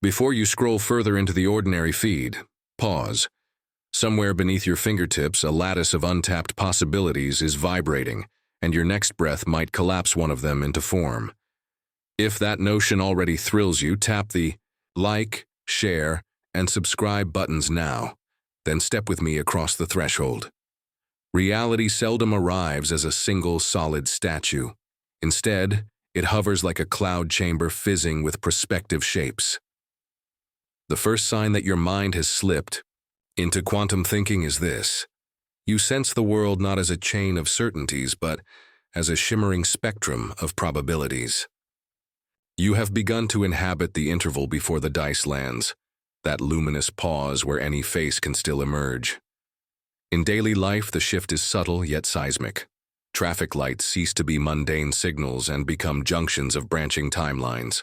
Before you scroll further into the ordinary feed, pause. Somewhere beneath your fingertips, a lattice of untapped possibilities is vibrating, and your next breath might collapse one of them into form. If that notion already thrills you, tap the like, share, and subscribe buttons now. Then step with me across the threshold. Reality seldom arrives as a single solid statue. Instead, it hovers like a cloud chamber fizzing with prospective shapes. The first sign that your mind has slipped into quantum thinking is this. You sense the world not as a chain of certainties, but as a shimmering spectrum of probabilities. You have begun to inhabit the interval before the dice lands, that luminous pause where any face can still emerge. In daily life, the shift is subtle yet seismic. Traffic lights cease to be mundane signals and become junctions of branching timelines.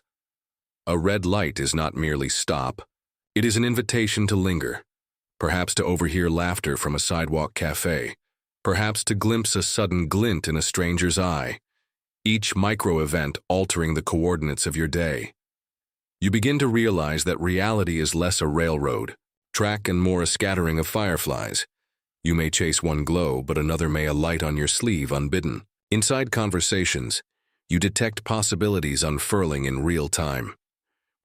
A red light is not merely stop, it is an invitation to linger. Perhaps to overhear laughter from a sidewalk cafe, perhaps to glimpse a sudden glint in a stranger's eye, each micro-event altering the coordinates of your day. You begin to realize that reality is less a railroad track and more a scattering of fireflies. You may chase one glow, but another may alight on your sleeve unbidden. Inside conversations, you detect possibilities unfurling in real time.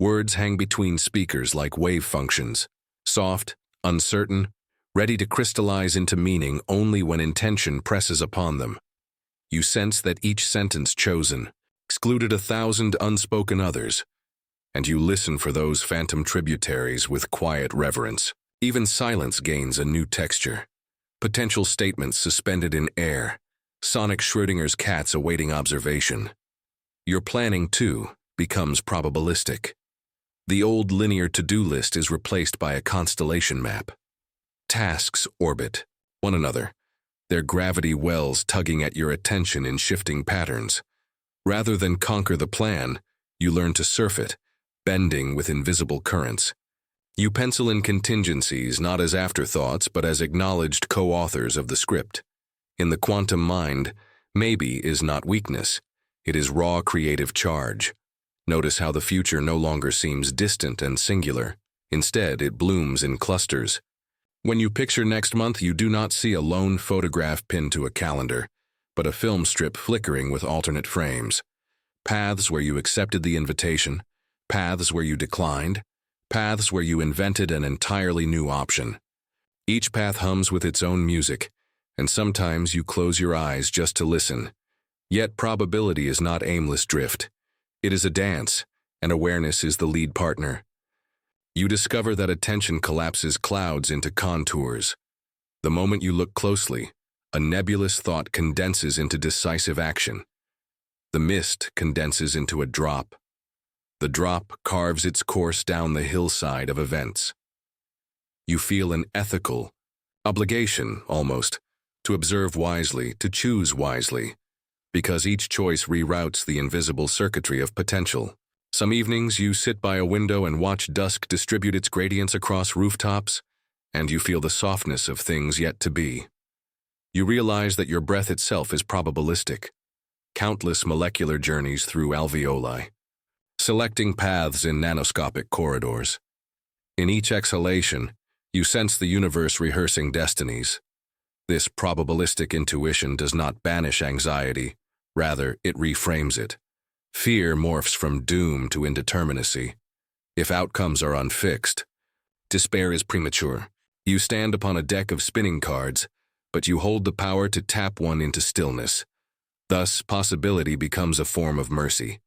Words hang between speakers like wave functions, soft, uncertain, ready to crystallize into meaning only when intention presses upon them. You sense that each sentence chosen excluded 1,000 unspoken others, and you listen for those phantom tributaries with quiet reverence. Even silence gains a new texture. Potential statements suspended in air, sonic Schrödinger's cats awaiting observation. Your planning, too, becomes probabilistic. The old linear to-do list is replaced by a constellation map. Tasks orbit one another, their gravity wells tugging at your attention in shifting patterns. Rather than conquer the plan, you learn to surf it, bending with invisible currents. You pencil in contingencies not as afterthoughts but as acknowledged co-authors of the script. In the quantum mind, maybe is not weakness. It is raw creative charge. Notice how the future no longer seems distant and singular. Instead, it blooms in clusters. When you picture next month, you do not see a lone photograph pinned to a calendar, but a film strip flickering with alternate frames. Paths where you accepted the invitation, paths where you declined, paths where you invented an entirely new option. Each path hums with its own music, and sometimes you close your eyes just to listen. Yet probability is not aimless drift. It is a dance, and awareness is the lead partner. You discover that attention collapses clouds into contours. The moment you look closely, a nebulous thought condenses into decisive action. The mist condenses into a drop. The drop carves its course down the hillside of events. You feel an ethical obligation, almost, to observe wisely, to choose wisely, because each choice reroutes the invisible circuitry of potential. Some evenings you sit by a window and watch dusk distribute its gradients across rooftops, and you feel the softness of things yet to be. You realize that your breath itself is probabilistic. Countless molecular journeys through alveoli, selecting paths in nanoscopic corridors. In each exhalation, you sense the universe rehearsing destinies. This probabilistic intuition does not banish anxiety, rather it reframes it. Fear morphs from doom to indeterminacy. If outcomes are unfixed, despair is premature. You stand upon a deck of spinning cards, but you hold the power to tap one into stillness. Thus, possibility becomes a form of mercy.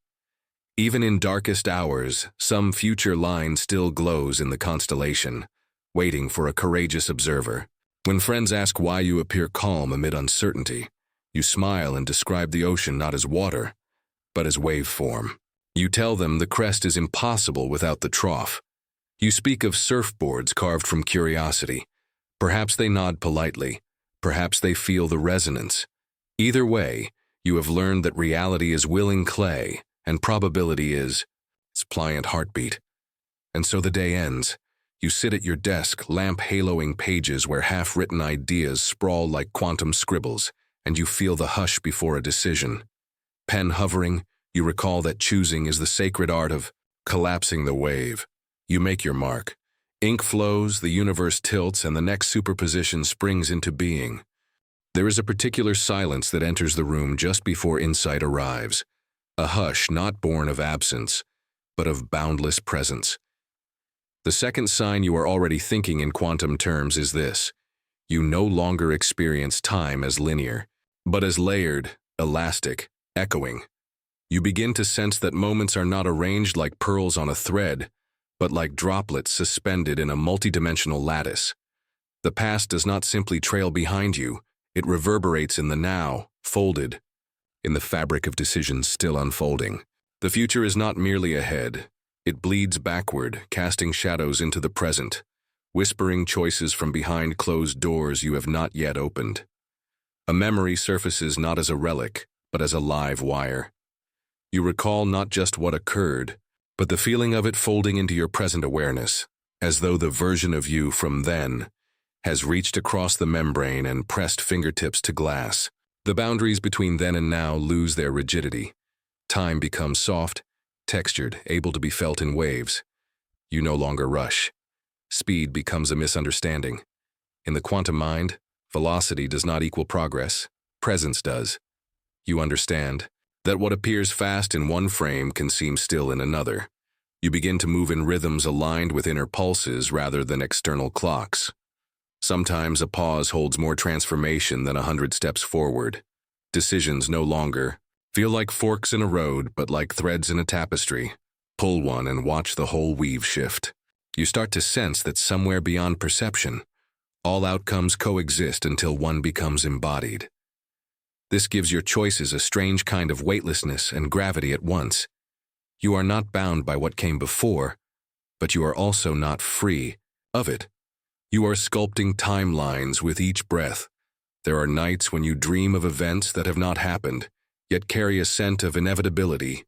Even in darkest hours, some future line still glows in the constellation, waiting for a courageous observer. When friends ask why you appear calm amid uncertainty, you smile and describe the ocean not as water, but as wave form. You tell them the crest is impossible without the trough. You speak of surfboards carved from curiosity. Perhaps they nod politely. Perhaps they feel the resonance. Either way, you have learned that reality is willing clay, and probability is its pliant heartbeat. And so the day ends. You sit at your desk, lamp haloing pages where half-written ideas sprawl like quantum scribbles, and you feel the hush before a decision. Pen hovering, you recall that choosing is the sacred art of collapsing the wave. You make your mark. Ink flows, the universe tilts, and the next superposition springs into being. There is a particular silence that enters the room just before insight arrives. A hush not born of absence, but of boundless presence. The second sign you are already thinking in quantum terms is this. You no longer experience time as linear, but as layered, elastic, echoing. You begin to sense that moments are not arranged like pearls on a thread, but like droplets suspended in a multidimensional lattice. The past does not simply trail behind you, it reverberates in the now, folded, in the fabric of decisions still unfolding. The future is not merely ahead, it bleeds backward, casting shadows into the present, whispering choices from behind closed doors you have not yet opened. A memory surfaces not as a relic, but as a live wire. You recall not just what occurred, but the feeling of it folding into your present awareness, as though the version of you from then has reached across the membrane and pressed fingertips to glass. The boundaries between then and now lose their rigidity. Time becomes soft, textured, able to be felt in waves. You no longer rush. Speed becomes a misunderstanding. In the quantum mind, velocity does not equal progress, presence does. You understand that what appears fast in one frame can seem still in another. You begin to move in rhythms aligned with inner pulses rather than external clocks. Sometimes a pause holds more transformation than 100 steps forward. Decisions no longer feel like forks in a road, but like threads in a tapestry. Pull one and watch the whole weave shift. You start to sense that somewhere beyond perception, all outcomes coexist until one becomes embodied. This gives your choices a strange kind of weightlessness and gravity at once. You are not bound by what came before, but you are also not free of it. You are sculpting timelines with each breath. There are nights when you dream of events that have not happened, yet carry a scent of inevitability.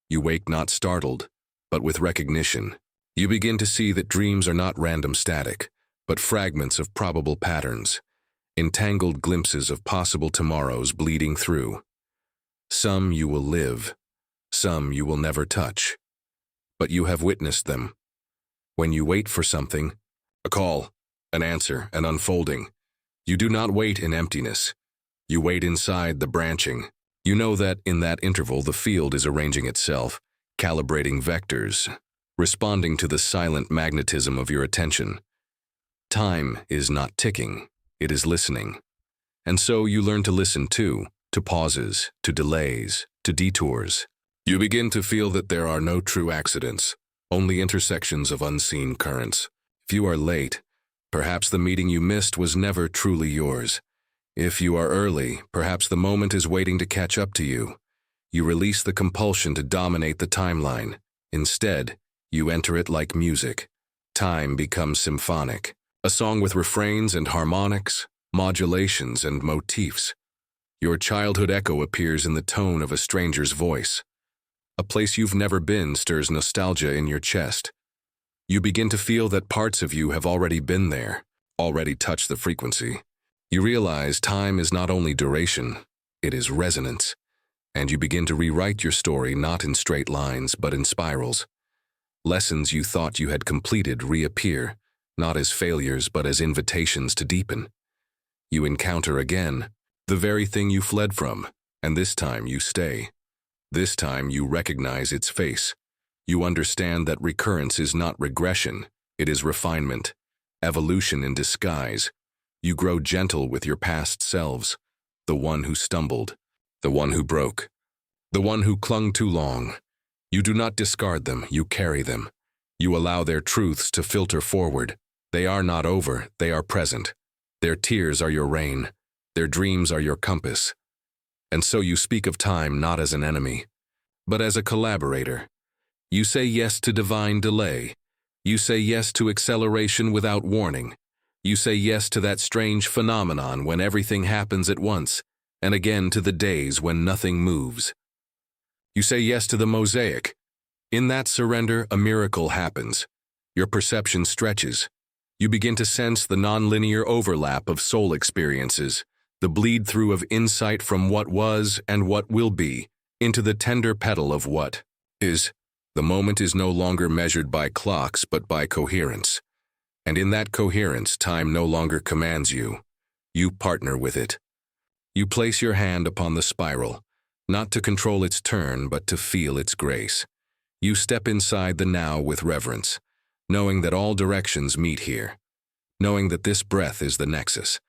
You wake not startled, but with recognition. You begin to see that dreams are not random static, but fragments of probable patterns, entangled glimpses of possible tomorrows bleeding through. Some you will live, some you will never touch, but you have witnessed them. When you wait for something, a call, an answer, an unfolding, you do not wait in emptiness. You wait inside the branching. You know that in that interval the field is arranging itself, calibrating vectors, responding to the silent magnetism of your attention. Time is not ticking, it is listening. And so you learn to listen too, to pauses, to delays, to detours. You begin to feel that there are no true accidents, only intersections of unseen currents. If you are late, perhaps the meeting you missed was never truly yours. If you are early, perhaps the moment is waiting to catch up to you. You release the compulsion to dominate the timeline. Instead, you enter it like music. Time becomes symphonic, a song with refrains and harmonics, modulations and motifs. Your childhood echo appears in the tone of a stranger's voice. A place you've never been stirs nostalgia in your chest. You begin to feel that parts of you have already been there, already touched the frequency. You realize time is not only duration, it is resonance. And you begin to rewrite your story not in straight lines, but in spirals. Lessons you thought you had completed reappear, not as failures, but as invitations to deepen. You encounter again the very thing you fled from, and this time you stay. This time you recognize its face. You understand that recurrence is not regression, it is refinement, evolution in disguise. You grow gentle with your past selves, the one who stumbled, the one who broke, the one who clung too long. You do not discard them, you carry them. You allow their truths to filter forward. They are not over, they are present. Their tears are your rain, their dreams are your compass. And so you speak of time not as an enemy, but as a collaborator. You say yes to divine delay. You say yes to acceleration without warning. You say yes to that strange phenomenon when everything happens at once, and again to the days when nothing moves. You say yes to the mosaic. In that surrender, a miracle happens. Your perception stretches. You begin to sense the nonlinear overlap of soul experiences, the bleed-through of insight from what was and what will be, into the tender petal of what is. The moment is no longer measured by clocks but by coherence. And in that coherence, time no longer commands you. You partner with it. You place your hand upon the spiral, not to control its turn but to feel its grace. You step inside the now with reverence, knowing that all directions meet here, knowing that this breath is the nexus.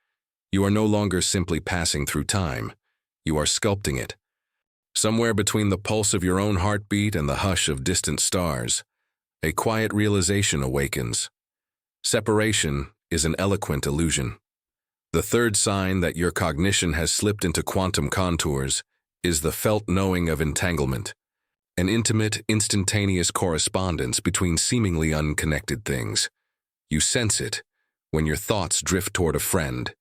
You are no longer simply passing through time. You are sculpting it. Somewhere between the pulse of your own heartbeat and the hush of distant stars, a quiet realization awakens. Separation is an eloquent illusion. The third sign that your cognition has slipped into quantum contours is the felt knowing of entanglement, an intimate, instantaneous correspondence between seemingly unconnected things. You sense it when your thoughts drift toward a friend,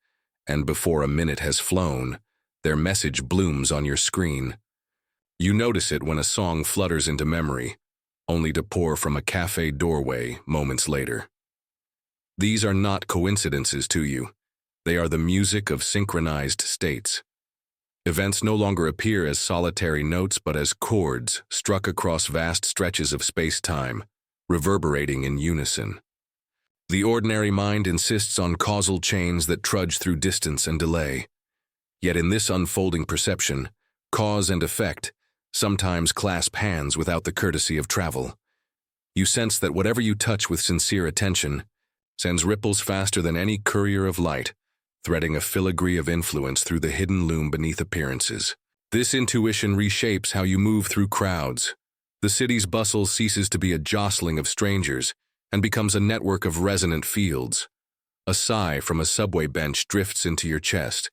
and before a minute has flown, their message blooms on your screen. You notice it when a song flutters into memory, only to pour from a cafe doorway moments later. These are not coincidences to you. They are the music of synchronized states. Events no longer appear as solitary notes but as chords struck across vast stretches of space-time, reverberating in unison. The ordinary mind insists on causal chains that trudge through distance and delay. Yet in this unfolding perception, cause and effect sometimes clasp hands without the courtesy of travel. You sense that whatever you touch with sincere attention sends ripples faster than any courier of light, threading a filigree of influence through the hidden loom beneath appearances. This intuition reshapes how you move through crowds. The city's bustle ceases to be a jostling of strangers and becomes a network of resonant fields. A sigh from a subway bench drifts into your chest.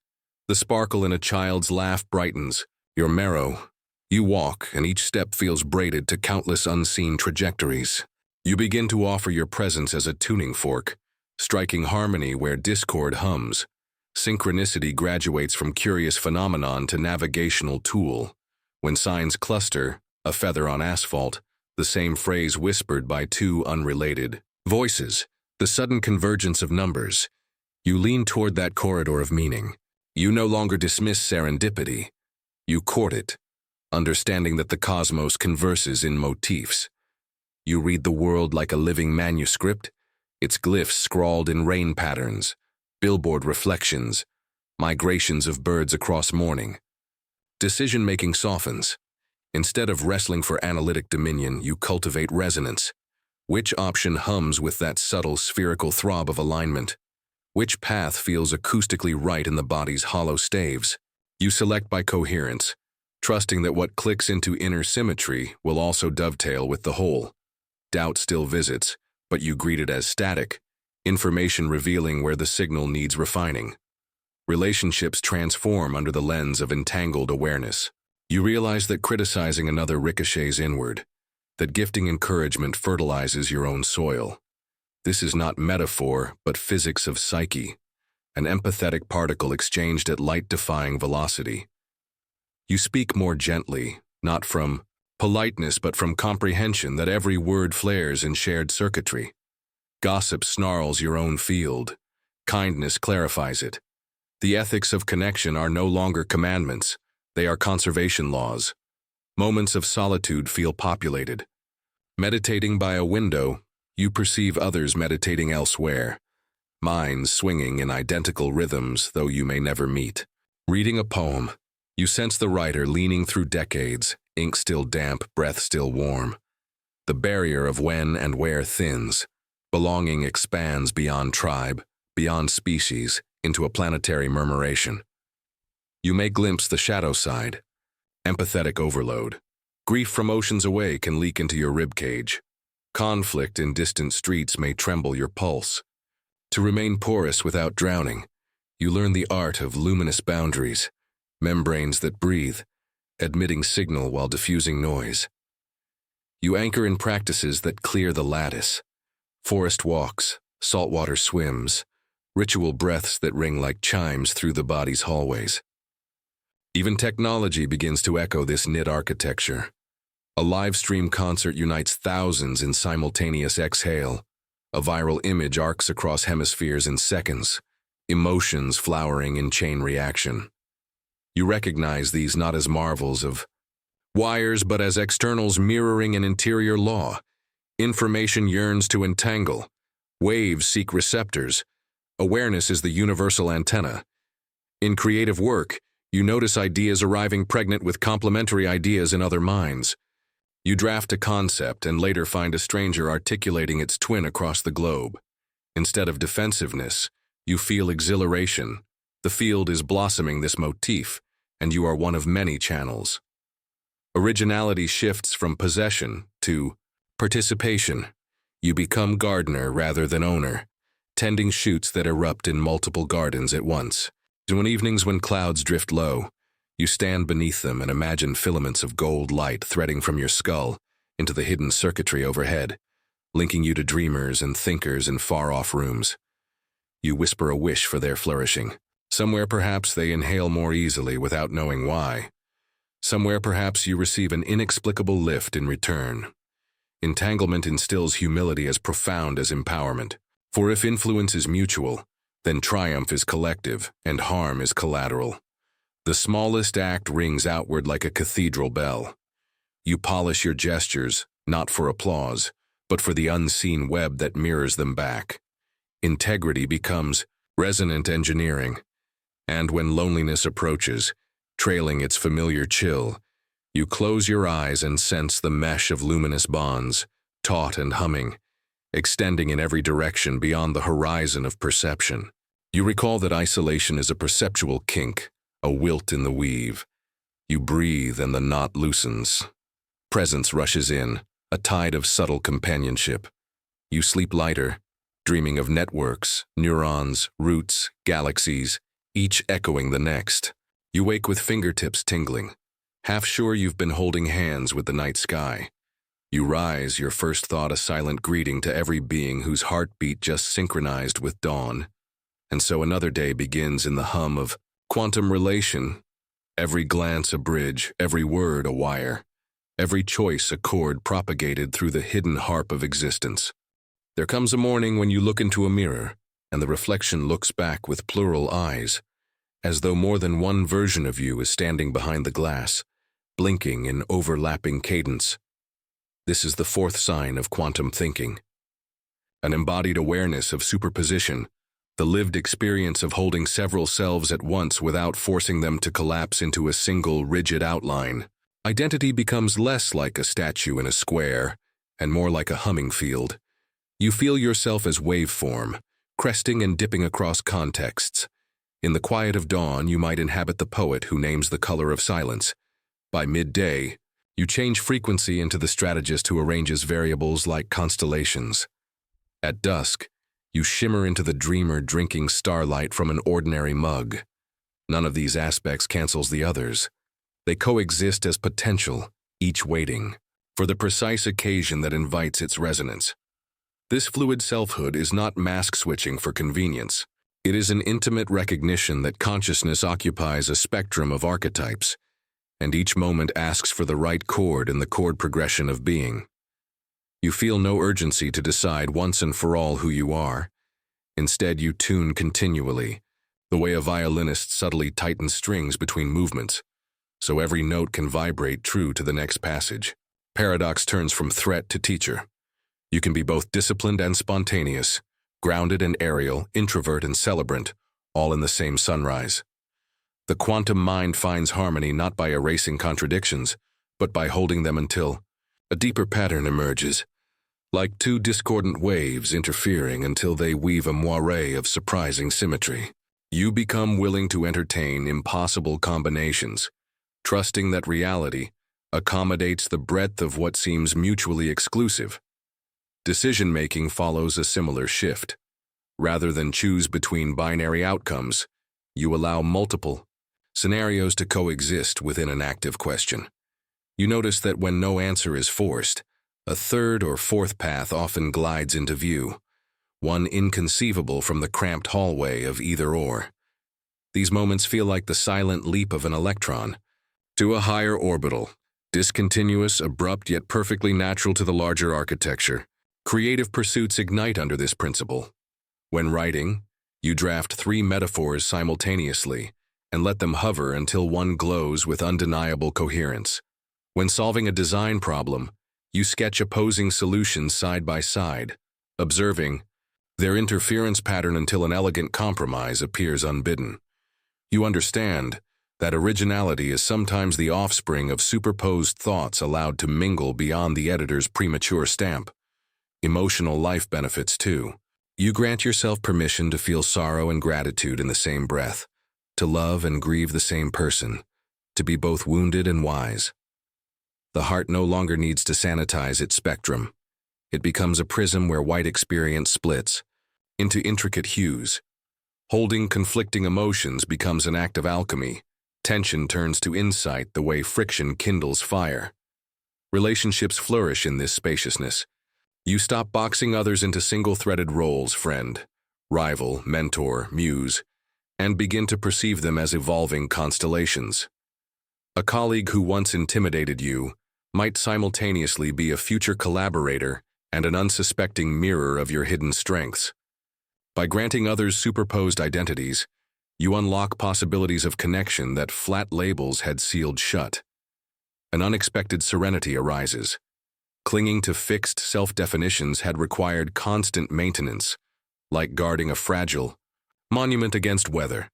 The sparkle in a child's laugh brightens your marrow. You walk, and each step feels braided to countless unseen trajectories. You begin to offer your presence as a tuning fork, striking harmony where discord hums. Synchronicity graduates from curious phenomenon to navigational tool. When signs cluster, a feather on asphalt, the same phrase whispered by two unrelated voices, the sudden convergence of numbers. You lean toward that corridor of meaning. You no longer dismiss serendipity. You court it, understanding that the cosmos converses in motifs. You read the world like a living manuscript, its glyphs scrawled in rain patterns, billboard reflections, migrations of birds across morning. Decision-making softens. Instead of wrestling for analytic dominion, you cultivate resonance. Which option hums with that subtle spherical throb of alignment? Which path feels acoustically right in the body's hollow staves? You select by coherence, trusting that what clicks into inner symmetry will also dovetail with the whole. Doubt still visits, but you greet it as static, information revealing where the signal needs refining. Relationships transform under the lens of entangled awareness. You realize that criticizing another ricochets inward, that gifting encouragement fertilizes your own soil. This is not metaphor, but physics of psyche, an empathetic particle exchanged at light-defying velocity. You speak more gently, not from politeness but from comprehension that every word flares in shared circuitry. Gossip snarls your own field. Kindness clarifies it. The ethics of connection are no longer commandments. They are conservation laws. Moments of solitude feel populated. Meditating by a window, you perceive others meditating elsewhere, minds swinging in identical rhythms though you may never meet. Reading a poem, you sense the writer leaning through decades, ink still damp, breath still warm. The barrier of when and where thins. Belonging expands beyond tribe, beyond species, into a planetary murmuration. You may glimpse the shadow side, empathetic overload. Grief from oceans away can leak into your ribcage. Conflict in distant streets may tremble your pulse. To remain porous without drowning, you learn the art of luminous boundaries, membranes that breathe, admitting signal while diffusing noise. You anchor in practices that clear the lattice. Forest walks, saltwater swims, ritual breaths that ring like chimes through the body's hallways. Even technology begins to echo this knit architecture. A live stream concert unites thousands in simultaneous exhale. A viral image arcs across hemispheres in seconds, emotions flowering in chain reaction. You recognize these not as marvels of Wires but as externals mirroring an interior law. Information yearns to entangle. Waves seek receptors. Awareness is the universal antenna. In creative work, you notice ideas arriving pregnant with complementary ideas in other minds. You draft a concept and later find a stranger articulating its twin across the globe. Instead of defensiveness, you feel exhilaration. The field is blossoming this motif, and you are one of many channels. Originality shifts from possession to participation. You become gardener rather than owner, tending shoots that erupt in multiple gardens at once. On evenings when clouds drift low, you stand beneath them and imagine filaments of gold light threading from your skull into the hidden circuitry overhead, linking you to dreamers and thinkers in far-off rooms. You whisper a wish for their flourishing. Somewhere perhaps they inhale more easily without knowing why. Somewhere perhaps you receive an inexplicable lift in return. Entanglement instills humility as profound as empowerment. For if influence is mutual, then triumph is collective and harm is collateral. The smallest act rings outward like a cathedral bell. You polish your gestures, not for applause, but for the unseen web that mirrors them back. Integrity becomes resonant engineering. And when loneliness approaches, trailing its familiar chill, you close your eyes and sense the mesh of luminous bonds, taut and humming, extending in every direction beyond the horizon of perception. You recall that isolation is a perceptual kink, a wilt in the weave. You breathe and the knot loosens. Presence rushes in, a tide of subtle companionship. You sleep lighter, dreaming of networks, neurons, roots, galaxies, each echoing the next. You wake with fingertips tingling, half sure you've been holding hands with the night sky. You rise, your first thought a silent greeting to every being whose heartbeat just synchronized with dawn. And so another day begins in the hum of quantum relation. Every glance a bridge, every word a wire, every choice a chord propagated through the hidden harp of existence. There comes a morning when you look into a mirror, and the reflection looks back with plural eyes, as though more than one version of you is standing behind the glass, blinking in overlapping cadence. This is the fourth sign of quantum thinking. An embodied awareness of superposition, the lived experience of holding several selves at once without forcing them to collapse into a single rigid outline. Identity becomes less like a statue in a square and more like a humming field. You feel yourself as waveform, cresting and dipping across contexts. In the quiet of dawn, you might inhabit the poet who names the color of silence. By midday, you change frequency into the strategist who arranges variables like constellations. At dusk, you shimmer into the dreamer drinking starlight from an ordinary mug. None of these aspects cancels the others. They coexist as potential, each waiting for the precise occasion that invites its resonance. This fluid selfhood is not mask switching for convenience. It is an intimate recognition that consciousness occupies a spectrum of archetypes, and each moment asks for the right chord in the chord progression of being. You feel no urgency to decide once and for all who you are. Instead, you tune continually, the way a violinist subtly tightens strings between movements, so every note can vibrate true to the next passage. Paradox turns from threat to teacher. You can be both disciplined and spontaneous, grounded and aerial, introvert and celebrant, all in the same sunrise. The quantum mind finds harmony not by erasing contradictions, but by holding them until a deeper pattern emerges, like two discordant waves interfering until they weave a moire of surprising symmetry. You become willing to entertain impossible combinations, trusting that reality accommodates the breadth of what seems mutually exclusive. Decision-making follows a similar shift. Rather than choose between binary outcomes, you allow multiple scenarios to coexist within an active question. You notice that when no answer is forced, a third or fourth path often glides into view, one inconceivable from the cramped hallway of either-or. These moments feel like the silent leap of an electron to a higher orbital, discontinuous, abrupt, yet perfectly natural to the larger architecture. Creative pursuits ignite under this principle. When writing, you draft 3 metaphors simultaneously and let them hover until one glows with undeniable coherence. When solving a design problem, you sketch opposing solutions side by side, observing their interference pattern until an elegant compromise appears unbidden. You understand that originality is sometimes the offspring of superposed thoughts allowed to mingle beyond the editor's premature stamp. Emotional life benefits too. You grant yourself permission to feel sorrow and gratitude in the same breath, to love and grieve the same person, to be both wounded and wise. The heart no longer needs to sanitize its spectrum. It becomes a prism where white experience splits into intricate hues. Holding conflicting emotions becomes an act of alchemy. Tension turns to insight the way friction kindles fire. Relationships flourish in this spaciousness. You stop boxing others into single-threaded roles, friend, rival, mentor, muse, and begin to perceive them as evolving constellations. A colleague who once intimidated you might simultaneously be a future collaborator and an unsuspecting mirror of your hidden strengths. By granting others superposed identities, you unlock possibilities of connection that flat labels had sealed shut. An unexpected serenity arises. Clinging to fixed self-definitions had required constant maintenance, like guarding a fragile monument against weather.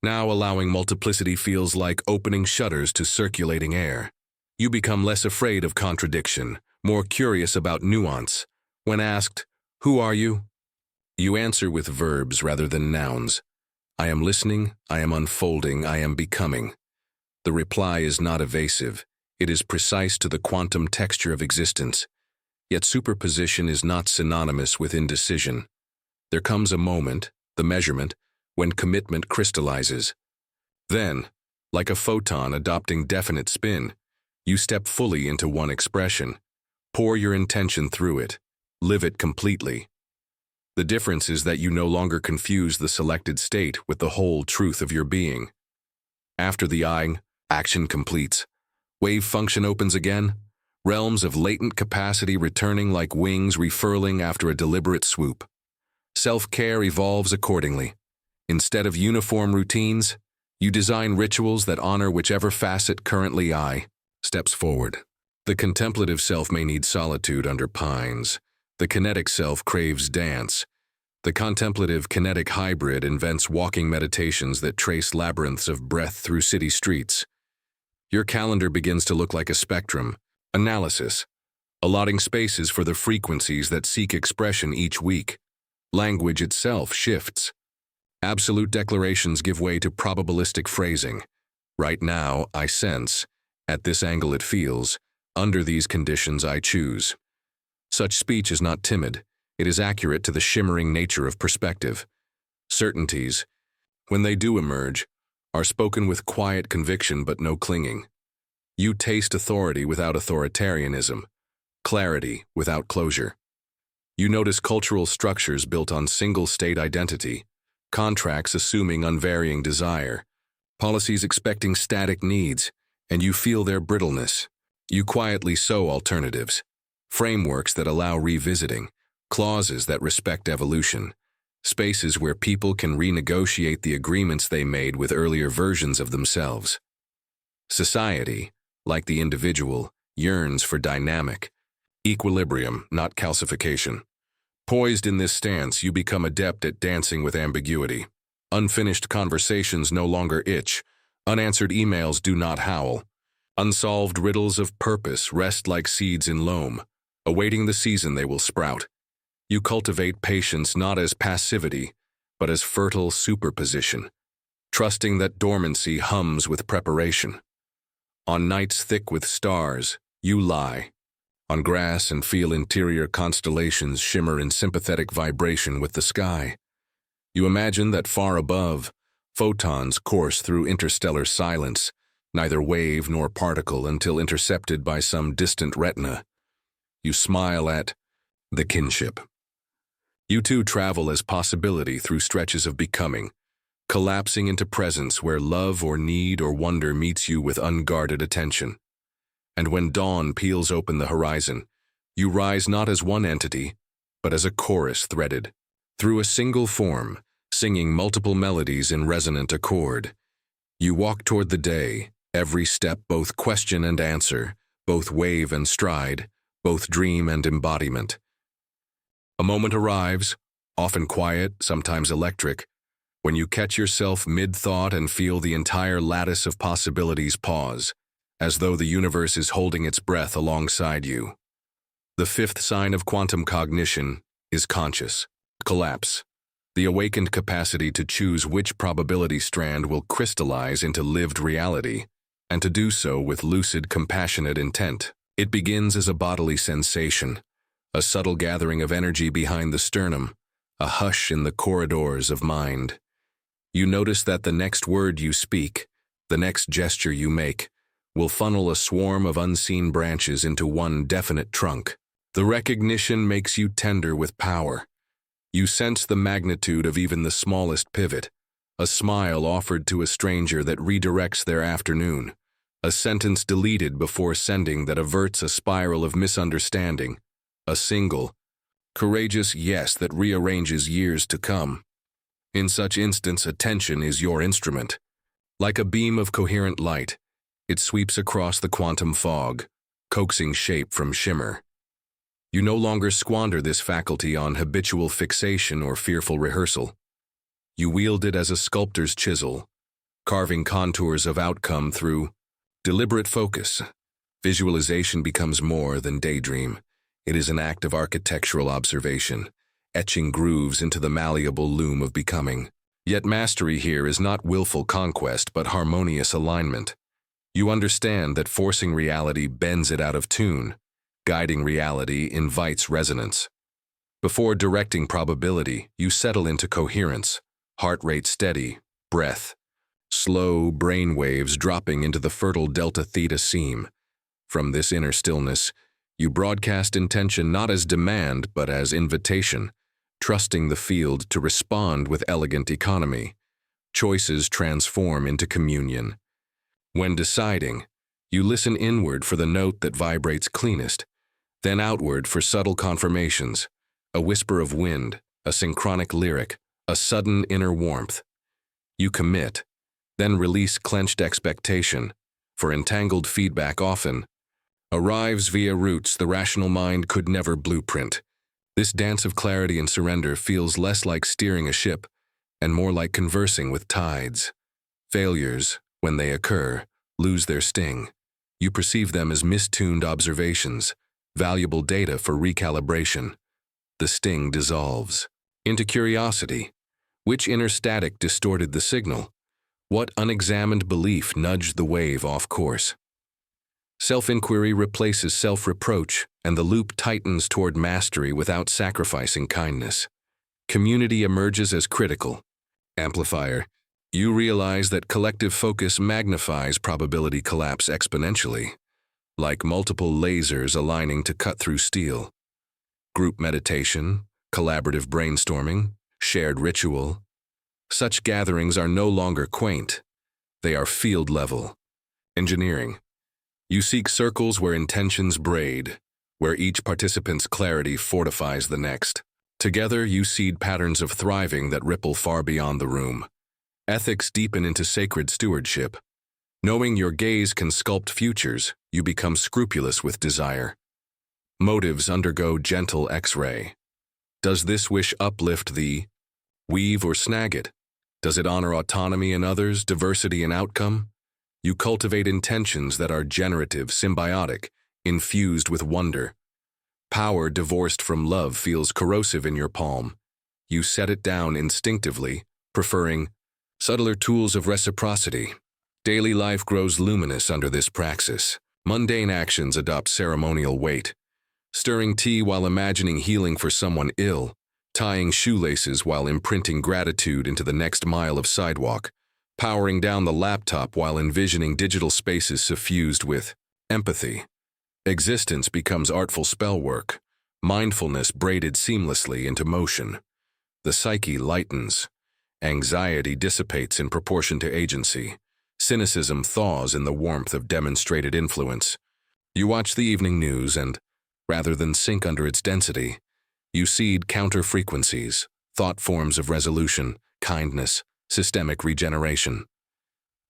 Now allowing multiplicity feels like opening shutters to circulating air. You become less afraid of contradiction, more curious about nuance. When asked, "Who are you?" you answer with verbs rather than nouns. I am listening, I am unfolding, I am becoming. The reply is not evasive. It is precise to the quantum texture of existence. Yet superposition is not synonymous with indecision. There comes a moment, the measurement, when commitment crystallizes. Then, like a photon adopting definite spin, you step fully into one expression. Pour your intention through it. Live it completely. The difference is that you no longer confuse the selected state with the whole truth of your being. After the action completes, wave function opens again, realms of latent capacity returning like wings refurling after a deliberate swoop. Self-care evolves accordingly. Instead of uniform routines, you design rituals that honor whichever facet currently steps forward. The contemplative self may need solitude under pines. The kinetic self craves dance. The contemplative kinetic hybrid invents walking meditations that trace labyrinths of breath through city streets. Your calendar begins to look like a spectrum, analysis, allotting spaces for the frequencies that seek expression each week. Language itself shifts. Absolute declarations give way to probabilistic phrasing. Right now, I sense. At this angle it feels. Under these conditions I choose. Such speech is not timid. It is accurate to the shimmering nature of perspective. Certainties, when they do emerge, are spoken with quiet conviction but no clinging. You taste authority without authoritarianism, clarity without closure. You notice cultural structures built on single-state identity, contracts assuming unvarying desire, policies expecting static needs, and you feel their brittleness. You quietly sow alternatives, frameworks that allow revisiting, clauses that respect evolution, spaces where people can renegotiate the agreements they made with earlier versions of themselves. Society, like the individual, yearns for dynamic equilibrium, not calcification. Poised in this stance, you become adept at dancing with ambiguity. Unfinished conversations no longer itch. Unanswered emails do not howl. Unsolved riddles of purpose rest like seeds in loam, awaiting the season they will sprout. You cultivate patience not as passivity, but as fertile superposition, trusting that dormancy hums with preparation. On nights thick with stars, you lie. On grass and feel interior constellations shimmer in sympathetic vibration with the sky. You imagine that far above, photons course through interstellar silence, neither wave nor particle until intercepted by some distant retina. You smile at the kinship. You too travel as possibility through stretches of becoming, collapsing into presence where love or need or wonder meets you with unguarded attention. And when dawn peels open the horizon, you rise not as one entity, but as a chorus threaded through a single form, singing multiple melodies in resonant accord. You walk toward the day, every step both question and answer, both wave and stride, both dream and embodiment. A moment arrives, often quiet, sometimes electric, when you catch yourself mid-thought and feel the entire lattice of possibilities pause, as though the universe is holding its breath alongside you. The fifth sign of quantum cognition is conscious collapse, the awakened capacity to choose which probability strand will crystallize into lived reality, and to do so with lucid, compassionate intent. It begins as a bodily sensation, a subtle gathering of energy behind the sternum, a hush in the corridors of mind. You notice that the next word you speak, the next gesture you make, will funnel a swarm of unseen branches into one definite trunk. The recognition makes you tender with power. You sense the magnitude of even the smallest pivot, a smile offered to a stranger that redirects their afternoon, a sentence deleted before sending that averts a spiral of misunderstanding, a single, courageous yes that rearranges years to come. In such instance, attention is your instrument. Like a beam of coherent light, it sweeps across the quantum fog, coaxing shape from shimmer. You no longer squander this faculty on habitual fixation or fearful rehearsal. You wield it as a sculptor's chisel, carving contours of outcome through deliberate focus. Visualization becomes more than daydream. It is an act of architectural observation, etching grooves into the malleable loom of becoming. Yet mastery here is not willful conquest but harmonious alignment. You understand that forcing reality bends it out of tune. Guiding reality invites resonance. Before directing probability, you settle into coherence, heart rate steady, breath, slow brain waves dropping into the fertile delta-theta seam. From this inner stillness, you broadcast intention not as demand but as invitation, trusting the field to respond with elegant economy. Choices transform into communion. When deciding, you listen inward for the note that vibrates cleanest, then outward for subtle confirmations, a whisper of wind, a synchronic lyric, a sudden inner warmth. You commit, then release clenched expectation, for entangled feedback often arrives via routes the rational mind could never blueprint. This dance of clarity and surrender feels less like steering a ship and more like conversing with tides. Failures, when they occur, lose their sting. You perceive them as mistuned observations, valuable data for recalibration. The sting dissolves into curiosity. Which inner static distorted the signal? What unexamined belief nudged the wave off course? Self-inquiry replaces self-reproach, and the loop tightens toward mastery without sacrificing kindness. Community emerges as critical amplifier. You realize that collective focus magnifies probability collapse exponentially, like multiple lasers aligning to cut through steel. Group meditation, collaborative brainstorming, shared ritual. Such gatherings are no longer quaint. They are field-level. Engineering. You seek circles where intentions braid, where each participant's clarity fortifies the next. Together, you seed patterns of thriving that ripple far beyond the room. Ethics deepen into sacred stewardship. Knowing your gaze can sculpt futures, you become scrupulous with desire. Motives undergo gentle X-ray. Does this wish uplift thee? Weave or snag it? Does it honor autonomy in others, diversity in outcome? You cultivate intentions that are generative, symbiotic, infused with wonder. Power divorced from love feels corrosive in your palm. You set it down instinctively, preferring subtler tools of reciprocity. Daily life grows luminous under this praxis. Mundane actions adopt ceremonial weight. Stirring tea while imagining healing for someone ill, tying shoelaces while imprinting gratitude into the next mile of sidewalk, powering down the laptop while envisioning digital spaces suffused with empathy. Existence becomes artful spellwork, mindfulness braided seamlessly into motion. The psyche lightens. Anxiety dissipates in proportion to agency. Cynicism thaws in the warmth of demonstrated influence. You watch the evening news and, rather than sink under its density, you seed counter-frequencies, thought forms of resolution, kindness, systemic regeneration.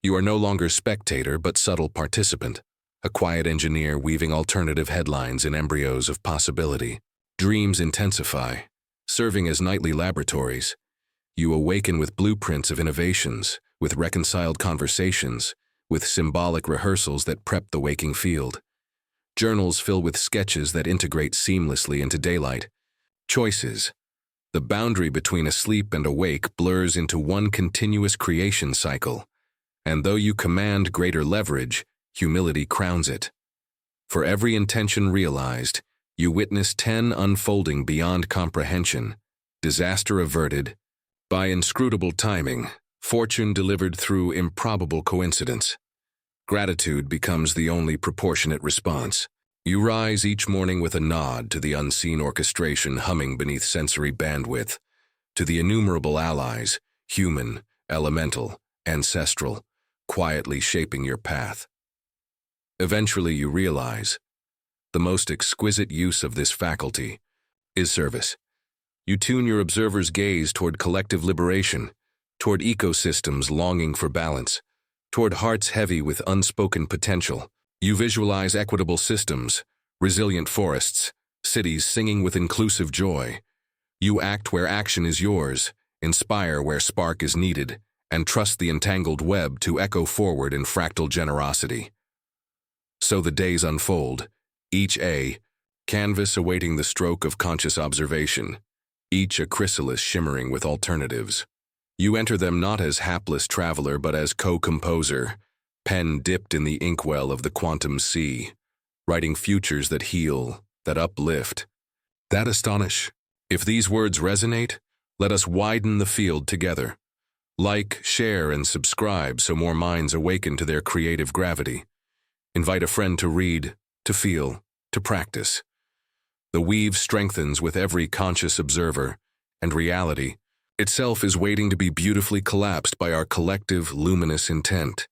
You are no longer spectator but subtle participant. a quiet engineer weaving alternative headlines in embryos of possibility. Dreams intensify, serving as nightly laboratories. You awaken with blueprints of innovations, with reconciled conversations, with symbolic rehearsals that prep the waking field. Journals fill with sketches that integrate seamlessly into daylight. Choices. The boundary between asleep and awake blurs into one continuous creation cycle. And though you command greater leverage, humility crowns it. For every intention realized, you witness 10 unfolding beyond comprehension, disaster averted, by inscrutable timing, fortune delivered through improbable coincidence. Gratitude becomes the only proportionate response. You rise each morning with a nod to the unseen orchestration humming beneath sensory bandwidth, to the innumerable allies, human, elemental, ancestral, quietly shaping your path. Eventually you realize, the most exquisite use of this faculty is service. You tune your observer's gaze toward collective liberation, toward ecosystems longing for balance, toward hearts heavy with unspoken potential. You visualize equitable systems, resilient forests, cities singing with inclusive joy. You act where action is yours, inspire where spark is needed, and trust the entangled web to echo forward in fractal generosity. So the days unfold, each a canvas awaiting the stroke of conscious observation, each a chrysalis shimmering with alternatives. You enter them not as hapless traveler but as co-composer, pen dipped in the inkwell of the quantum sea, writing futures that heal, that uplift, that astonish. If these words resonate, let us widen the field together. Like, share, and subscribe so more minds awaken to their creative gravity. Invite a friend to read, to feel, to practice. The weave strengthens with every conscious observer, and reality itself is waiting to be beautifully collapsed by our collective luminous intent.